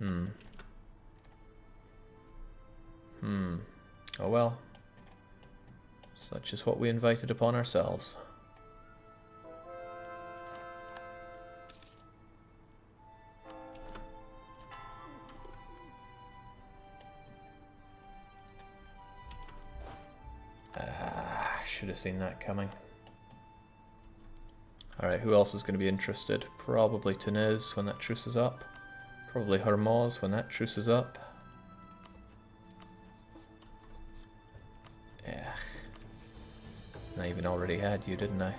Oh well. Such is what we invited upon ourselves. Should have seen that coming. Alright, who else is going to be interested? Probably Tunez when that truce is up. Probably Hormuz when that truce is up. Yeah. I even already had you, didn't I?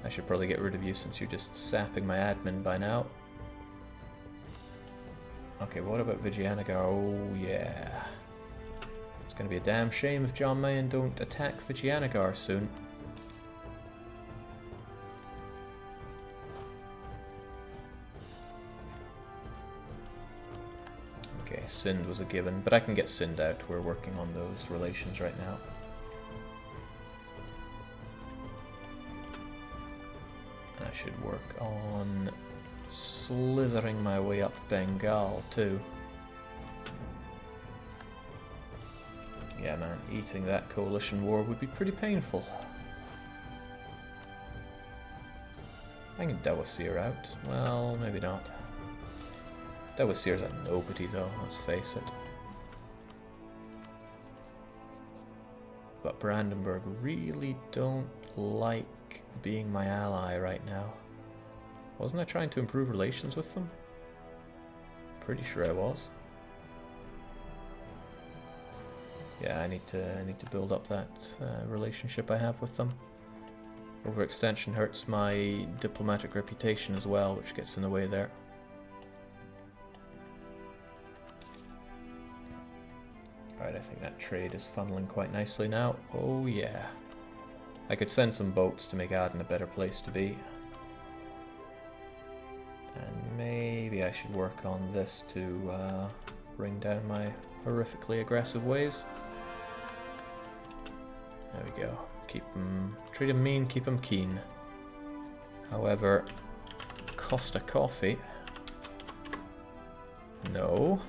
I should probably get rid of you since you're just sapping my admin by now. Okay, what about Vijayanagara? Oh yeah. It's going to be a damn shame if John Mayen don't attack Vijayanagara soon. Okay, Sind was a given, but I can get Sind out. We're working on those relations right now. And I should work on slithering my way up Bengal too. Yeah man, eating that coalition war would be pretty painful. I can Dawasir out. Well, maybe not. Dawasir's a nobody though, let's face it. But Brandenburg really don't like being my ally right now. Wasn't I trying to improve relations with them? Pretty sure I was. Yeah, I need to build up that relationship I have with them. Overextension hurts my diplomatic reputation as well, which gets in the way there. Alright, I think that trade is funneling quite nicely now. Oh yeah. I could send some boats to make Aden a better place to be. And maybe I should work on this to bring down my horrifically aggressive ways. There we go. Keep them, treat them mean, keep them keen. However, Costa Coffee. No.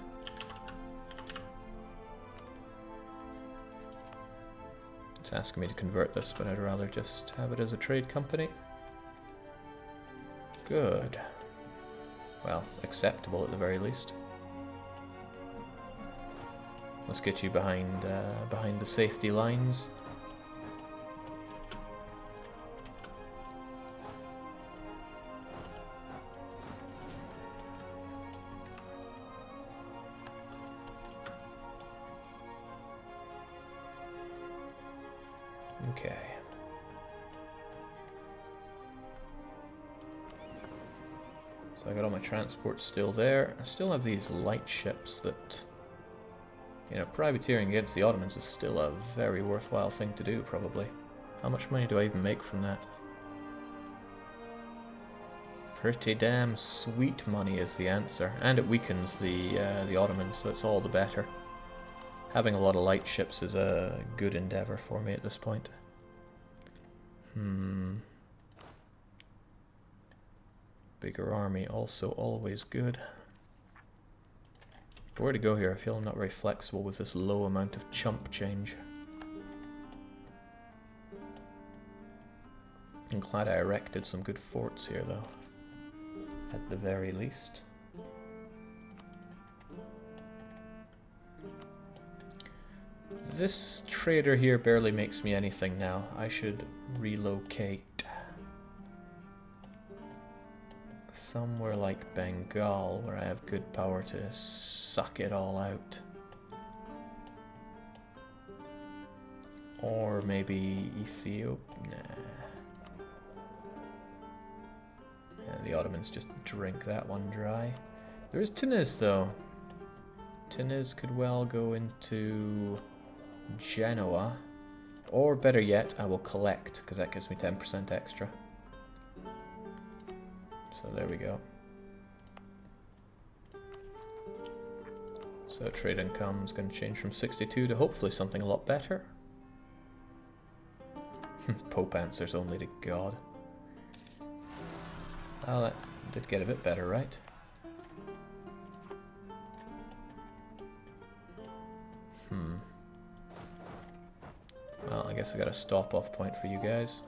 It's asking me to convert this, but I'd rather just have it as a trade company. Good. Well, acceptable at the very least. Let's get you behind the safety lines. Okay. So I got all my transports still there. I still have these light ships that, you know, privateering against the Ottomans is still a very worthwhile thing to do, probably. How much money do I even make from that? Pretty damn sweet money is the answer. And it weakens the Ottomans, so it's all the better. Having a lot of light ships is a good endeavor for me at this point. Bigger army, also always good. But where to go here? I feel I'm not very flexible with this low amount of chump change. I'm glad I erected some good forts here, though. At the very least. This trader here barely makes me anything now. I should relocate somewhere like Bengal, where I have good power to suck it all out. Or maybe Ethiopia. Nah. Yeah, the Ottomans just drink that one dry. There is Tunis, though. Tunis could well go into Genoa. Or better yet, I will collect, because that gives me 10% extra. So there we go. So trade income is going to change from 62 to hopefully something a lot better. Pope answers only to God. Well, that did get a bit better, right? Well, I guess I got a stop-off point for you guys.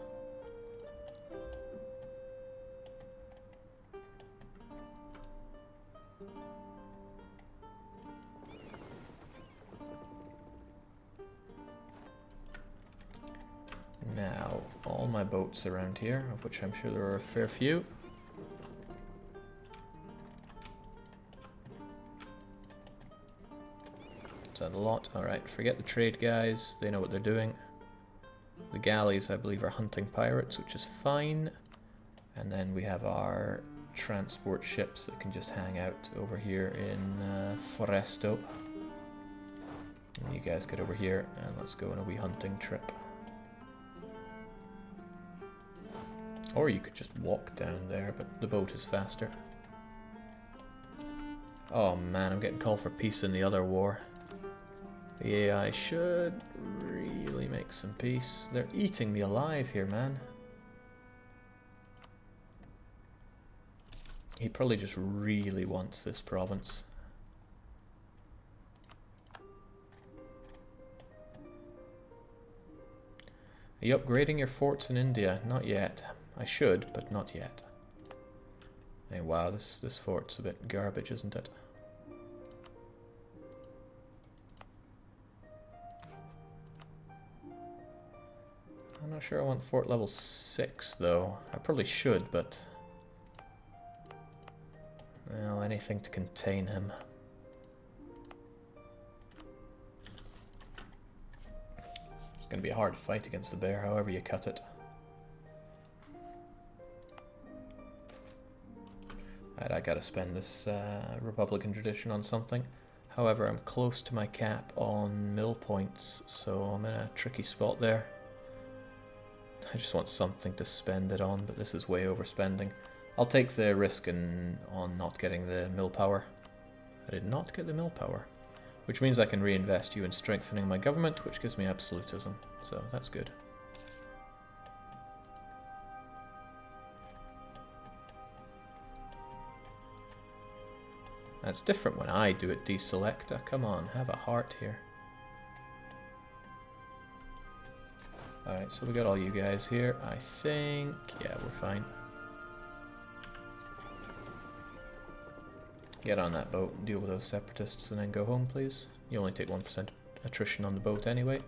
Now, all my boats around here, of which I'm sure there are a fair few. Is that a lot? Alright, forget the trade guys, they know what they're doing. The galleys, I believe, are hunting pirates, which is fine. And then we have our transport ships that can just hang out over here in Foresto. And you guys get over here, and let's go on a wee hunting trip. Or you could just walk down there, but the boat is faster. Oh man, I'm getting called for peace in the other war. The AI should really make some peace. They're eating me alive here, man. He probably just really wants this province. Are you upgrading your forts in India? Not yet. I should, but not yet. Hey, wow, this fort's a bit garbage, isn't it? I'm not sure I want fort level 6, though. I probably should, but... well, anything to contain him. It's going to be a hard fight against the bear, however you cut it. Alright, I gotta spend this Republican tradition on something. However, I'm close to my cap on mill points, so I'm in a tricky spot there. I just want something to spend it on, but this is way overspending. I'll take the risk on not getting the mill power. I did not get the mill power, which means I can reinvest you in strengthening my government, which gives me absolutism, so that's good. That's different when I do it, deselect. Come on, have a heart here. Alright, so we got all you guys here. I think, yeah, we're fine. Get on that boat and deal with those separatists and then go home, please. You only take 1% attrition on the boat anyway.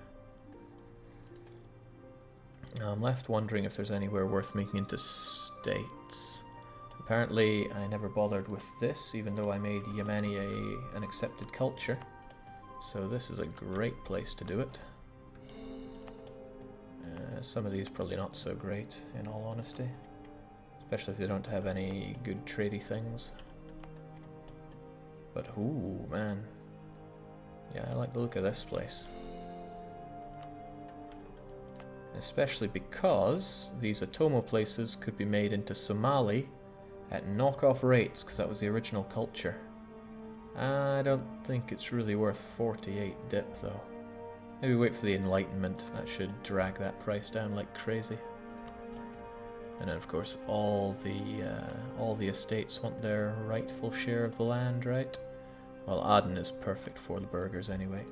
I'm left wondering if there's anywhere worth making into states. Apparently, I never bothered with this, even though I made Yemeni an accepted culture. So this is a great place to do it. Some of these probably not so great, in all honesty. Especially if they don't have any good tradey things. But, ooh, man. Yeah, I like the look of this place. Especially because these Atomo places could be made into Somali at knockoff rates, because that was the original culture. I don't think it's really worth 48 dip, though. Maybe wait for the Enlightenment. That should drag that price down like crazy. And then, of course, all the estates want their rightful share of the land, right? Well, Aden is perfect for the burghers anyway.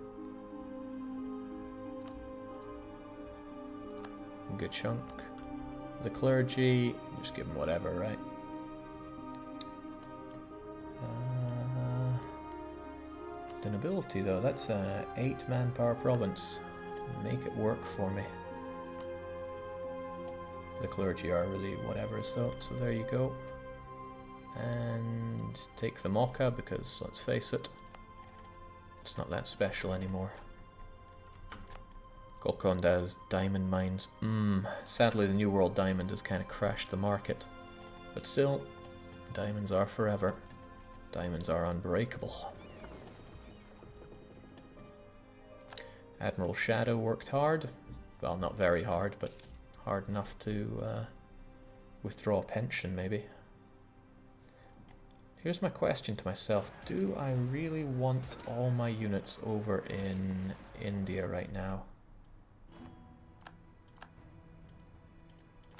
Good chunk. The clergy, just give them whatever, right? The nobility, though, that's an 8 manpower province. Make it work for me. The clergy are really whatever, so there you go. And take the Mocha, because let's face it, it's not that special anymore. Golconda's diamond mines. Sadly the New World Diamond has kind of crashed the market. But still, diamonds are forever. Diamonds are unbreakable. Admiral Shadow worked hard. Well, not very hard, but hard enough to withdraw a pension, maybe. Here's my question to myself. Do I really want all my units over in India right now?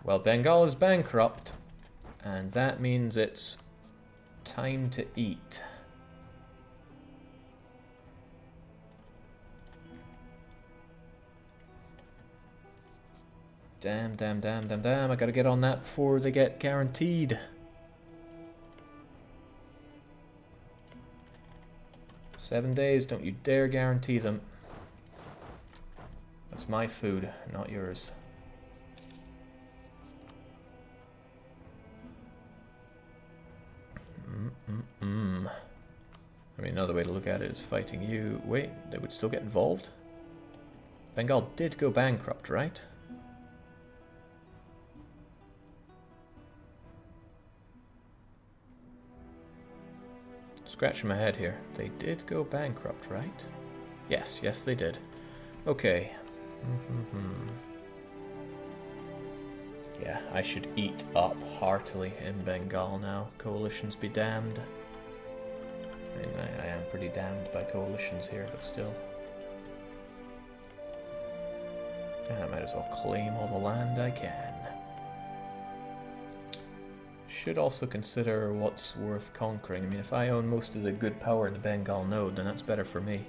Well, Bengal is bankrupt, and that means it's time to eat. Damn. I gotta get on that before they get guaranteed. 7 days, don't you dare guarantee them. That's my food, not yours. I mean, another way to look at it is fighting you. Wait, they would still get involved? Bengal did go bankrupt, right? Scratching my head here. They did go bankrupt, right? Yes, they did. Okay. Yeah, I should eat up heartily in Bengal now. Coalitions be damned. I mean, I am pretty damned by coalitions here, but still. And I might as well claim all the land I can. Should also consider what's worth conquering. I mean, if I own most of the good power in the Bengal node, then that's better for me.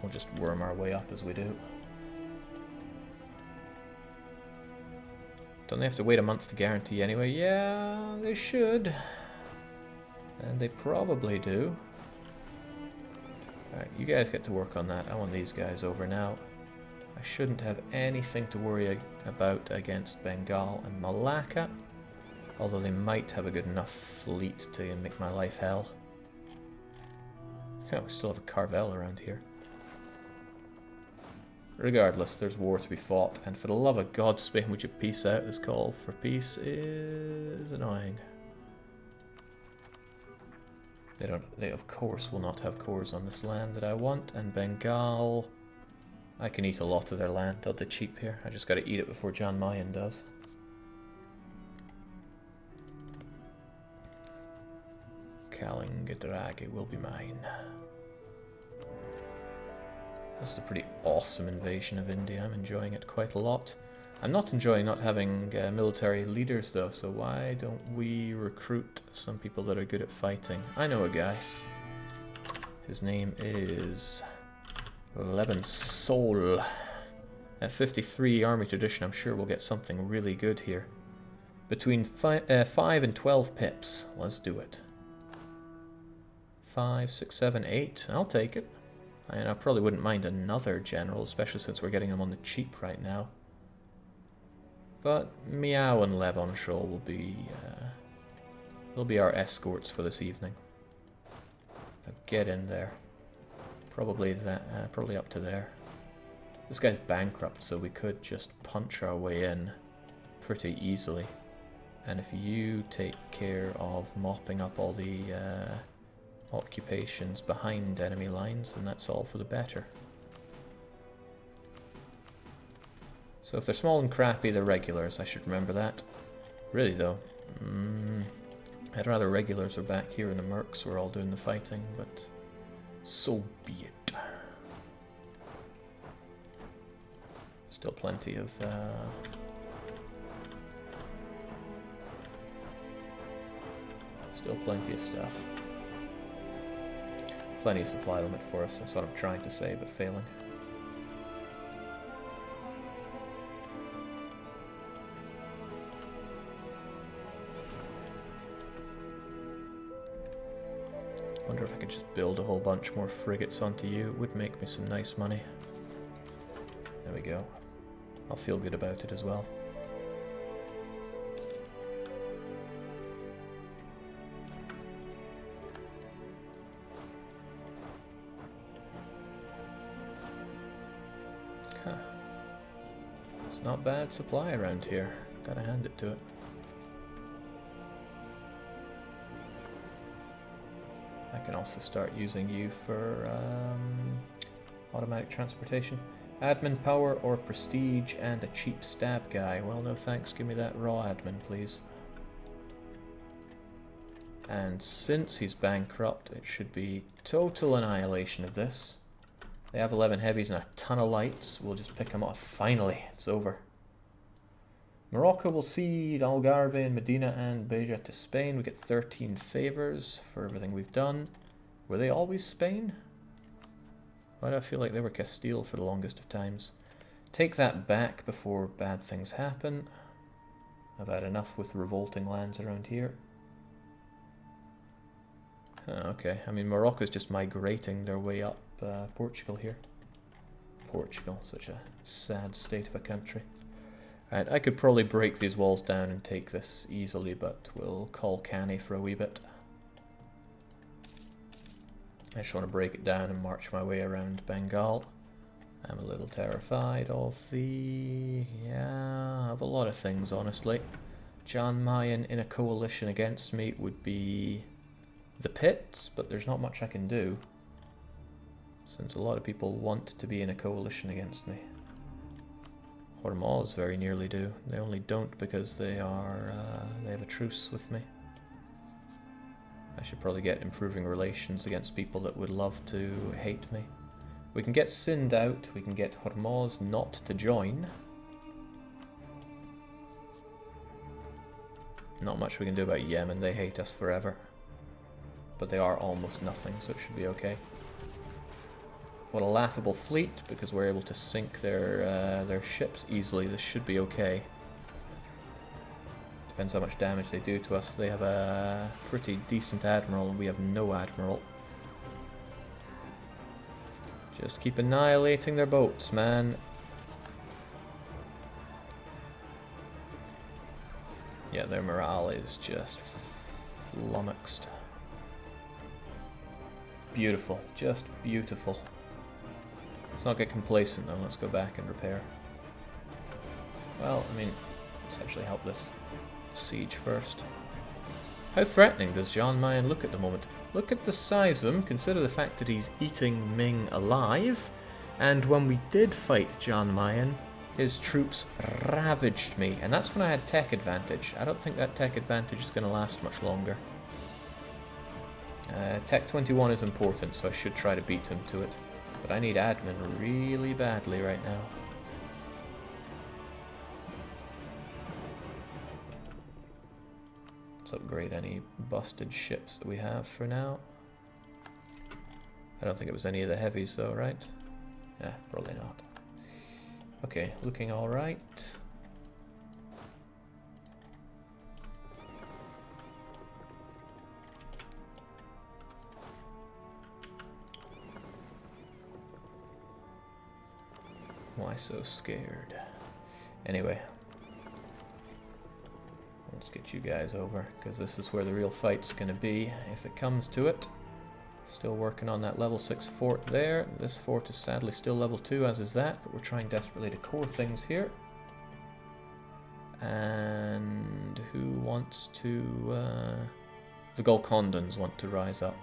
We'll just worm our way up as we do. Don't they have to wait a month to guarantee anyway? Yeah, they should. And they probably do. Alright, you guys get to work on that. I want these guys over now. I shouldn't have anything to worry about against Bengal and Malacca. Although they might have a good enough fleet to make my life hell. Oh, we still have a Carvel around here. Regardless, there's war to be fought, and for the love of God, Spain, would you peace out? This call for peace is annoying. They of course will not have cores on this land that I want, and Bengal, I can eat a lot of their land. They'll be cheap here. I just gotta eat it before John Mayen does. Kalingadragi will be mine. This is a pretty awesome invasion of India. I'm enjoying it quite a lot. I'm not enjoying not having military leaders though, so why don't we recruit some people that are good at fighting? I know a guy. His name is Lebensol. At 53 army tradition, I'm sure we'll get something really good here. Between 5 and 12 pips. Let's do it. 5, 6, 7, 8. I'll take it. And I probably wouldn't mind another general, especially since we're getting them on the cheap right now. But Meow and Levonshul will be our escorts for this evening. Now get in there. Probably up to there. This guy's bankrupt, so we could just punch our way in pretty easily. And if you take care of mopping up all the occupations behind enemy lines, then that's all for the better. So if they're small and crappy, they're regulars. I should remember that. Really though, I'd rather regulars were back here in the mercs. We're all doing the fighting, but so be it. Still plenty of stuff. Plenty of supply limit for us, that's what I'm trying to say, but failing. Wonder if I could just build a whole bunch more frigates onto you. It would make me some nice money. There we go. I'll feel good about it as well. It's not bad supply around here. Gotta hand it to it. I can also start using you for automatic transportation. Admin power or prestige and a cheap stab guy. Well, no thanks. Give me that raw admin, please. And since he's bankrupt, it should be total annihilation of this. They have 11 heavies and a ton of lights. We'll just pick them off. Finally, it's over. Morocco will cede Algarve and Medina and Beja to Spain. We get 13 favors for everything we've done. Were they always Spain? Why do I feel like they were Castile for the longest of times? Take that back before bad things happen. I've had enough with revolting lands around here. Okay, I mean Morocco's just migrating their way up Portugal here. Portugal, such a sad state of a country. Right, I could probably break these walls down and take this easily, but we'll call canny for a wee bit. I just want to break it down and march my way around Bengal. I'm a little terrified of of a lot of things, honestly. Jan Mayen in a coalition against me would be the pits, but there's not much I can do, since a lot of people want to be in a coalition against me. Hormuz very nearly do. They only don't because they have a truce with me. I should probably get improving relations against people that would love to hate me. We can get Sind out, we can get Hormuz not to join. Not much we can do about Yemen, they hate us forever. But they are almost nothing, so it should be okay. What a laughable fleet, because we're able to sink their ships easily. This should be okay. Depends how much damage they do to us. They have a pretty decent admiral, and we have no admiral. Just keep annihilating their boats, man. Yeah, their morale is just flummoxed. Beautiful, just beautiful. Let's not get complacent though, let's go back and repair. Well, I mean, essentially help this siege first. How threatening does Jan Mayen look at the moment? Look at the size of him, consider the fact that he's eating Ming alive, and when we did fight Jan Mayen, his troops ravaged me, and that's when I had tech advantage. I don't think that tech advantage is going to last much longer. Tech 21 is important, so I should try to beat him to it. But I need admin really badly right now. Let's upgrade any busted ships that we have for now. I don't think it was any of the heavies though, right? Yeah, probably not. Okay, looking alright. Why so scared? Anyway, let's get you guys over, because this is where the real fight's going to be, if it comes to it. Still working on that level 6 fort there. This fort is sadly still level 2, as is that, but we're trying desperately to core things here. And who wants to... the Golkondans want to rise up.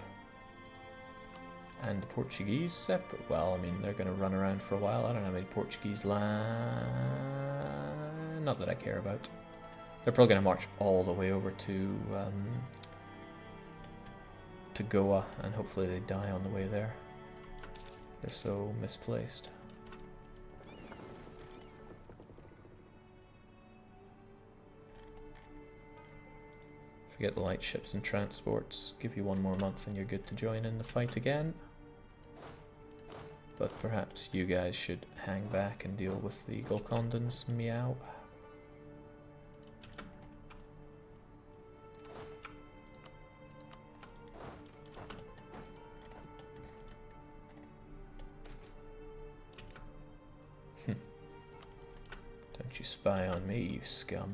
And the Portuguese separate. Well, I mean, they're going to run around for a while. I don't know how many Portuguese land... Not that I care about. They're probably going to march all the way over to Goa, and hopefully they die on the way there. They're so misplaced. Forget the light ships and transports. Give you one more month and you're good to join in the fight again. But perhaps you guys should hang back and deal with the Golkondans. Meow. Don't you spy on me, you scum.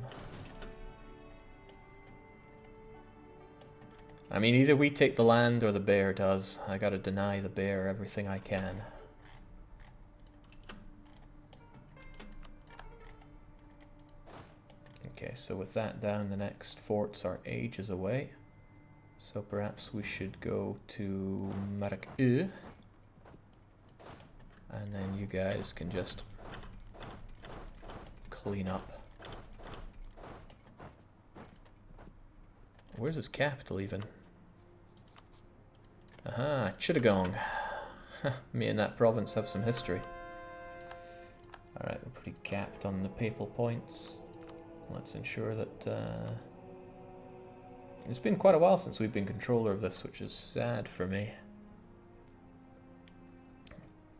I mean, either we take the land or the bear does. I gotta deny the bear everything I can. Okay, so with that down, the next forts are ages away. So perhaps we should go to Maracaibo. And then you guys can just clean up. Where's his capital even? Aha, Chittagong. Me and that province have some history. Alright, we're pretty capped on the papal points. Let's ensure that... It's been quite a while since we've been controller of this, which is sad for me.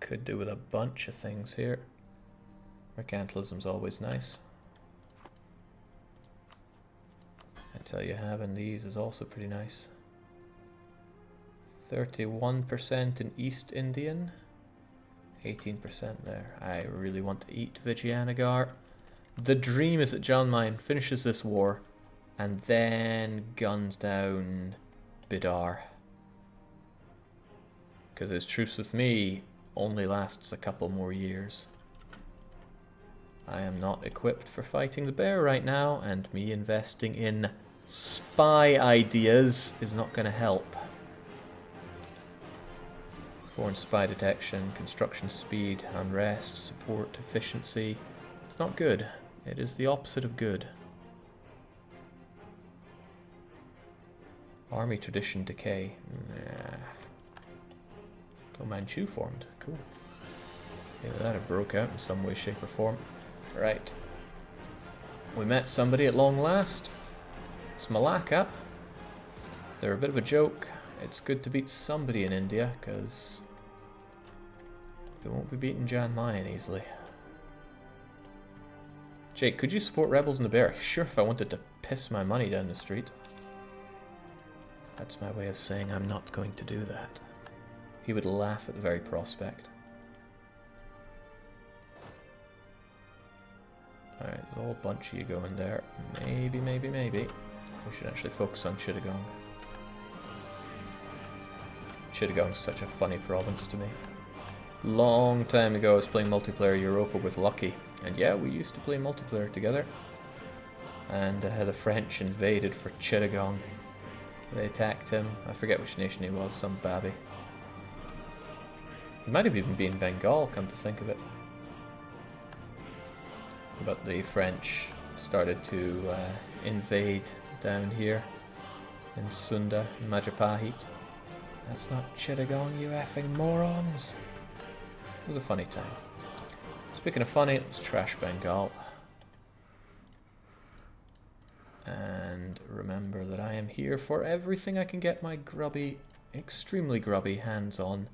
Could do with a bunch of things here. Mercantilism's always nice. I tell you, having these is also pretty nice. 31% in East Indian. 18% there. I really want to eat Vijayanagar. The dream is that John Mayen finishes this war and then guns down Bidar. Because his truce with me only lasts a couple more years. I am not equipped for fighting the bear right now, and me investing in spy ideas is not going to help. Foreign spy detection, construction speed, unrest, support, efficiency. It's not good. It is the opposite of good. Army tradition decay. Nah. Oh, Manchu formed. Cool. Yeah, that have broke out in some way, shape, or form. Right. We met somebody at long last. It's Malacca. They're a bit of a joke. It's good to beat somebody in India, because we won't be beating Jan Mayen easily. Jake, could you support rebels in the bear? Sure, if I wanted to piss my money down the street. That's my way of saying I'm not going to do that. He would laugh at the very prospect. Alright, there's a whole bunch of you going there. Maybe. We should actually focus on Chittagong. Chittagong's such a funny province to me. Long time ago I was playing multiplayer Europa with Lucca. And yeah, we used to play multiplayer together. And the French invaded for Chittagong. They attacked him. I forget which nation he was, some babby. He might have even been Bengal, come to think of it. But the French started to invade down here in Sunda, in Majapahit. That's not Chittagong, you effing morons! It was a funny time. Speaking of funny, let's trash Bengal. And remember that I am here for everything I can get my grubby, extremely grubby hands on.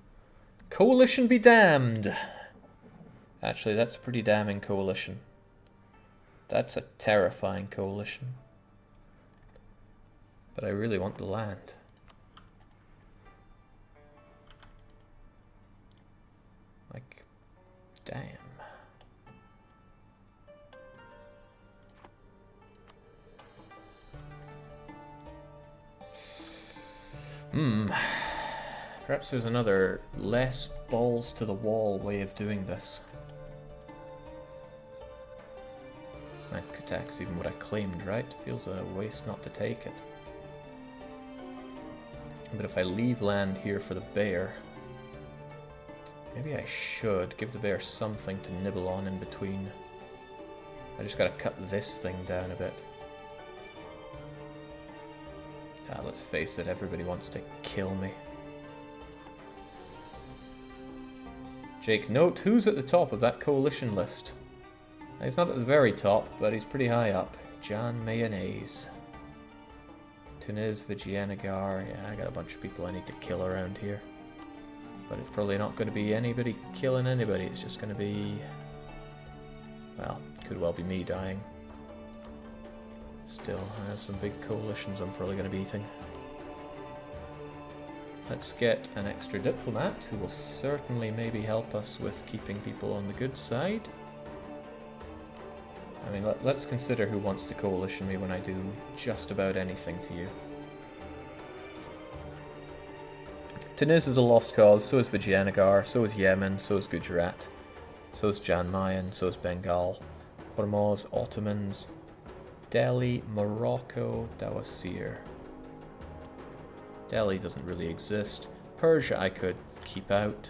Coalition be damned! Actually, that's a pretty damning coalition. That's a terrifying coalition. But I really want the land. Like, damn. Perhaps there's another less balls to the wall way of doing this. Attack's even what I claimed, right? Feels a waste not to take it. But if I leave land here for the bear, maybe I should give the bear something to nibble on in between. I just gotta cut this thing down a bit. Let's face it, everybody wants to kill me. Jake, note who's at the top of that coalition list. He's not at the very top, but he's pretty high up. John Mayonnaise. Tunis, Vijayanagar. Yeah, I got a bunch of people I need to kill around here. But it's probably not going to be anybody killing anybody. It's just going to be... well, could well be me dying. Still, some big coalitions I'm probably going to be eating. Let's get an extra diplomat who will certainly maybe help us with keeping people on the good side. I mean, let's consider who wants to coalition me when I do just about anything to you. Tunis is a lost cause, so is Vijayanagar, so is Yemen, so is Gujarat, so is Jan Mayen, so is Bengal, Hormuz, Ottomans, Delhi, Morocco, Dawasir. Delhi doesn't really exist. Persia I could keep out.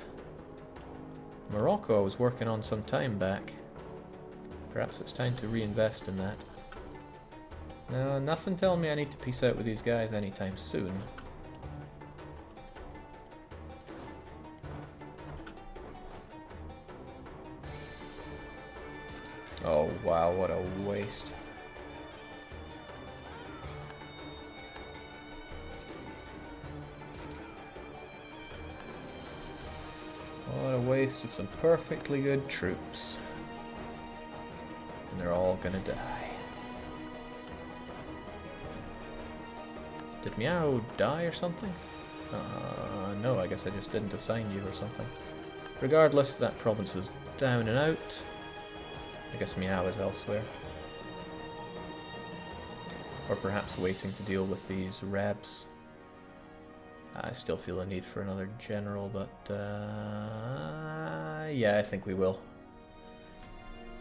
Morocco I was working on some time back. Perhaps it's time to reinvest in that. No, nothing telling me I need to peace out with these guys anytime soon. Oh wow, what a waste. What a waste of some perfectly good troops. And they're all gonna die. Did Meow die or something? No, I guess I just didn't assign you or something. Regardless, that province is down and out. I guess Meow is elsewhere. Or perhaps waiting to deal with these rebs. I still feel a need for another general, but yeah, I think we will.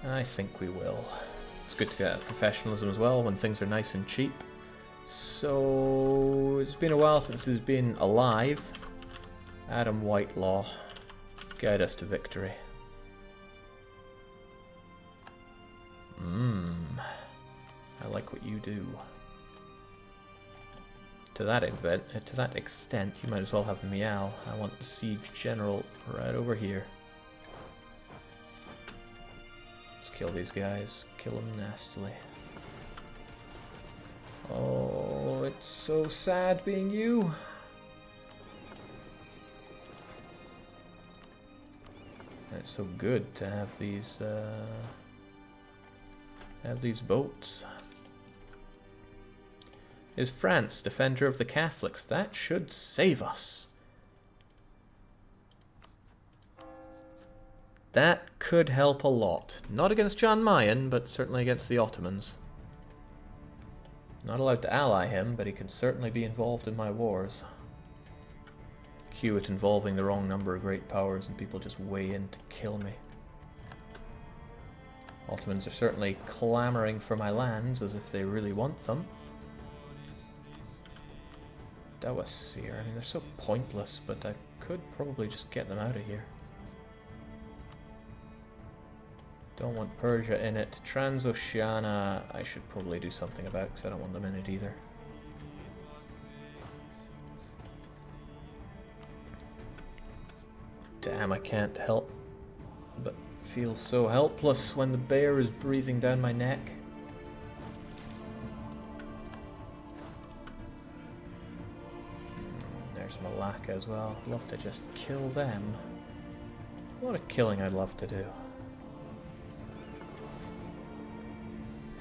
I think we will. It's good to get professionalism as well when things are nice and cheap. So it's been a while since he's been alive. Adam Whitelaw, guide us to victory. I like what you do. To that extent, you might as well have Meow. I want the siege general right over here. Let's kill these guys. Kill them nastily. Oh, it's so sad being you. And it's so good to have these boats. Is France defender of the Catholics? That should save us. That could help a lot. Not against John Mayen, but certainly against the Ottomans. Not allowed to ally him, but he can certainly be involved in my wars. Cue it involving the wrong number of great powers and people just weigh in to kill me. Ottomans are certainly clamoring for my lands as if they really want them. Dawasir, I mean, they're so pointless, but I could probably just get them out of here. Don't want Persia in it. Transoceania, I should probably do something about because I don't want them in it either. Damn, I can't help but feel so helpless when the bear is breathing down my neck. There's Malacca as well. I'd love to just kill them. A lot of killing I'd love to do.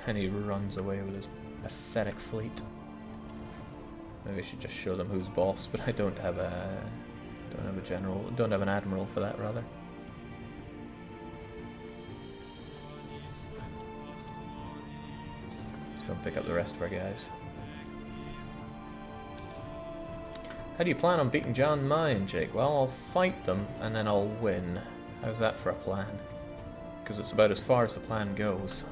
And he runs away with his pathetic fleet. Maybe I should just show them who's boss, but I don't have a general, don't have an admiral for that, rather. Let's go and pick up the rest of our guys. How do you plan on beating John Mayen, Jake? Well, I'll fight them and then I'll win. How's that for a plan? Because it's about as far as the plan goes.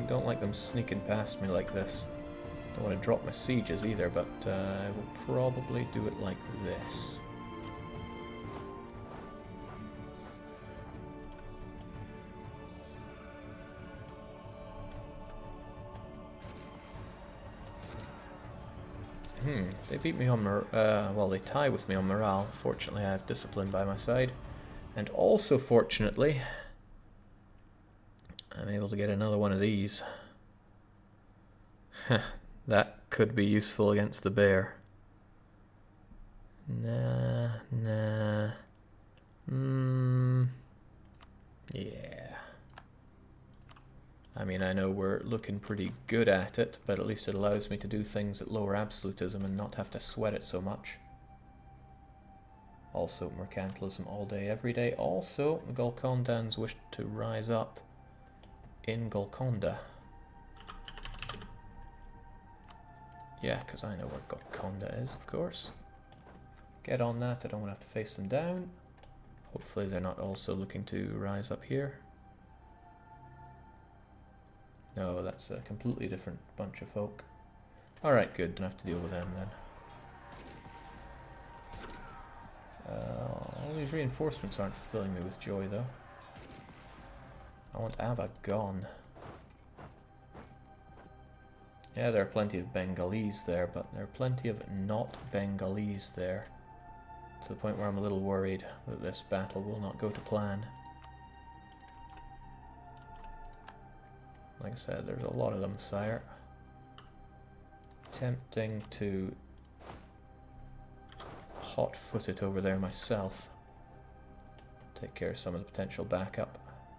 Don't like them sneaking past me like this. Don't want to drop my sieges either, but I will probably do it like this. They beat me on well, they tie with me on morale. Fortunately, I have discipline by my side. And also, fortunately, I'm able to get another one of these. That could be useful against the bear. Nah. Yeah. I mean, I know we're looking pretty good at it, but at least it allows me to do things at lower absolutism and not have to sweat it so much. Also, mercantilism all day, every day. Also, Golkondans wish to rise up in Golconda. Yeah, because I know where Golconda is, of course. Get on that, I don't want to have to face them down. Hopefully they're not also looking to rise up here. No, that's a completely different bunch of folk. Alright, good, don't have to deal with them then. All these reinforcements aren't filling me with joy, though. I want Ava gone. Yeah, there are plenty of Bengalese there, but there are plenty of not Bengalese there. To the point where I'm a little worried that this battle will not go to plan. Like I said, there's a lot of them, sire. Tempting to hot-foot it over there myself. Take care of some of the potential backup.